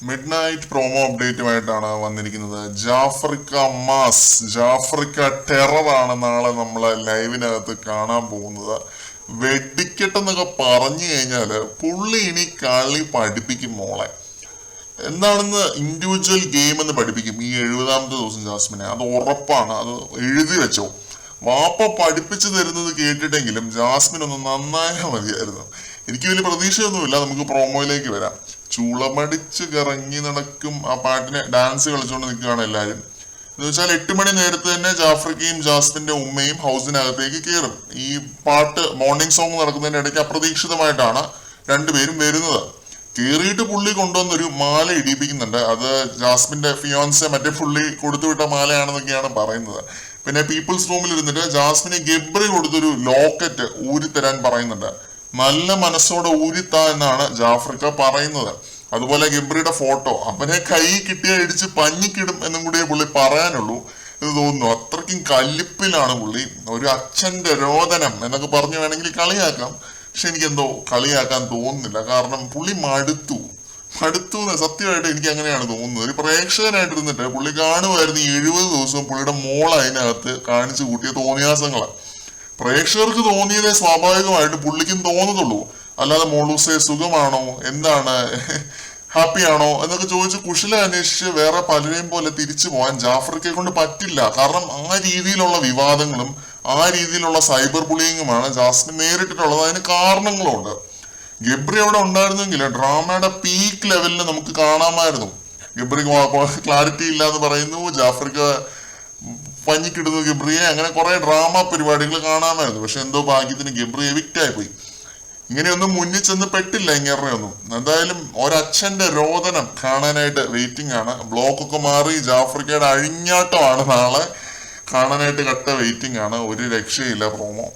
Mid night promo അപ്ഡേറ്റുമായിട്ടാണ് വന്നിരിക്കുന്നത്. ജാഫ്രിക്ക ടെററാണ് നാളെ നമ്മളെ ലൈവിനകത്ത് കാണാൻ പോകുന്നത്. വെടിക്കെട്ടെന്നൊക്കെ പറഞ്ഞു കഴിഞ്ഞാല് പുള്ളി ഇനി കളി പഠിപ്പിക്കും മോളെ. എന്താണെന്ന് ഇൻഡിവിജ്വൽ ഗെയിം എന്ന് പഠിപ്പിക്കും ഈ 70ാമത്തെ ദിവസം ജാസ്മിനെ. അത് ഉറപ്പാണ്, അത് എഴുതി വെച്ചോ. വാപ്പ പഠിപ്പിച്ചു തരുന്നത് കേട്ടിട്ടെങ്കിലും ജാസ്മിൻ ഒന്ന് നന്നായാൽ മതിയായിരുന്നു. എനിക്ക് വലിയ പ്രതീക്ഷയൊന്നുമില്ല. നമുക്ക് പ്രോമോയിലേക്ക് വരാം. ചുളമടിച്ച് കറങ്ങി നടക്കും ആ പാട്ടിന് ഡാൻസ് കളിച്ചുകൊണ്ട് നിൽക്കുകയാണ് എല്ലാവരും. എന്ന് വെച്ചാൽ 8 മണി നേരത്തെ തന്നെ ജാഫ്രിക്കയും ജാസ്മിന്റെ ഉമ്മയും ഹൗസിനകത്തേക്ക് കയറും. ഈ പാട്ട് മോർണിംഗ് സോങ് നടക്കുന്നതിന്റെ ഇടയ്ക്ക് അപ്രതീക്ഷിതമായിട്ടാണ് രണ്ടുപേരും വരുന്നത്. കയറിയിട്ട് പുള്ളി കൊണ്ടുവന്നൊരു മാല ഇടിപ്പിക്കുന്നുണ്ട്. അത് ജാസ്മിന്റെ ഫിയോൻസെ മറ്റേ പുള്ളി കൊടുത്തുവിട്ട മാലയാണെന്നൊക്കെയാണ് പറയുന്നത്. പിന്നെ പീപ്പിൾസ് റൂമിൽ ഇരുന്നിട്ട് ജാസ്മിന് ഗബ്രി കൊടുത്തൊരു ലോക്കറ്റ് ഊരിത്തരാൻ പറയുന്നുണ്ട്. നല്ല മനസ്സോടെ ഊരിത്താ എന്നാണ് ജാഫ്രിക്ക പറയുന്നത്. അതുപോലെ ഗബ്രിയുടെ ഫോട്ടോ അവനെ കൈ കിട്ടിയ ഇടിച്ച് പഞ്ഞിക്കിടും എന്നും കൂടിയേ പുള്ളി പറയാനുള്ളൂ എന്ന് തോന്നുന്നു. അത്രയ്ക്കും കലിപ്പിലാണ് പുള്ളി. ഒരു അച്ഛന്റെ രോദനം എന്നൊക്കെ പറഞ്ഞു വേണമെങ്കിൽ കളിയാക്കാം. പക്ഷെ എനിക്കെന്തോ കളിയാക്കാൻ തോന്നുന്നില്ല. കാരണം പുള്ളി മടുത്തു സത്യമായിട്ട് എനിക്ക് അങ്ങനെയാണ് തോന്നുന്നത്. ഒരു പ്രേക്ഷകനായിട്ടിരുന്നിട്ട് പുള്ളി കാണുമായിരുന്നു ഈ 70 ദിവസവും പുള്ളിയുടെ മോൾ അതിനകത്ത് കാണിച്ചു കൂട്ടിയ തോന്നിയാസങ്ങള്. പ്രേക്ഷകർക്ക് തോന്നിയതേ സ്വാഭാവികമായിട്ട് പുള്ളിക്കും തോന്നത്തുള്ളൂ. അല്ലാതെ മോളൂസെ സുഖമാണോ, എന്താണ്, ഹാപ്പിയാണോ എന്നൊക്കെ ചോദിച്ച് കുശല അന്വേഷിച്ച് വേറെ പലരെയും പോലെ തിരിച്ചു പോകാൻ ജാഫ്രിക്കയെ കൊണ്ട് പറ്റില്ല. കാരണം ആ രീതിയിലുള്ള വിവാദങ്ങളും ആ രീതിയിലുള്ള സൈബർ ബുള്ളിങ്ങുമാണ് ജാസ്മിൻ നേരിട്ടിട്ടുള്ളത്. അതിന് കാരണങ്ങളുണ്ട്. ഗബ്രി അവിടെ ഉണ്ടായിരുന്നെങ്കിൽ ഡ്രാമയുടെ പീക്ക് ലെവലിൽ നമുക്ക് കാണാമായിരുന്നു. ഗബ്രിക്ക് ക്ലാരിറ്റി ഇല്ല എന്ന് പറയുന്നു, ജാഫ്രിക്ക പഞ്ഞിക്കിടുന്നു ഗബ്രിയെ, അങ്ങനെ കുറെ ഡ്രാമ പരിപാടികൾ കാണാമായിരുന്നു. പക്ഷെ എന്തോ ഭാഗ്യത്തിന് ഗബ്രി എവിക്റ്റ് ആയിപ്പോയി. ഇങ്ങനെയൊന്നും മുന്നിൽ ചെന്ന് പെട്ടില്ല ഇങ്ങനെയൊന്നും. എന്തായാലും ഒരച്ഛന്റെ രോദനം കാണാനായിട്ട് വെയിറ്റിംഗ് ആണ്. ബ്ലോക്കൊക്കെ മാറി ജാഫ്രിക്കയുടെ അഴിഞ്ഞാട്ടമാണ് നാളെ കാണാനായിട്ട് കട്ട വെയിറ്റിംഗ് ആണ്. ഒരു രക്ഷയില്ല പ്രോമോ.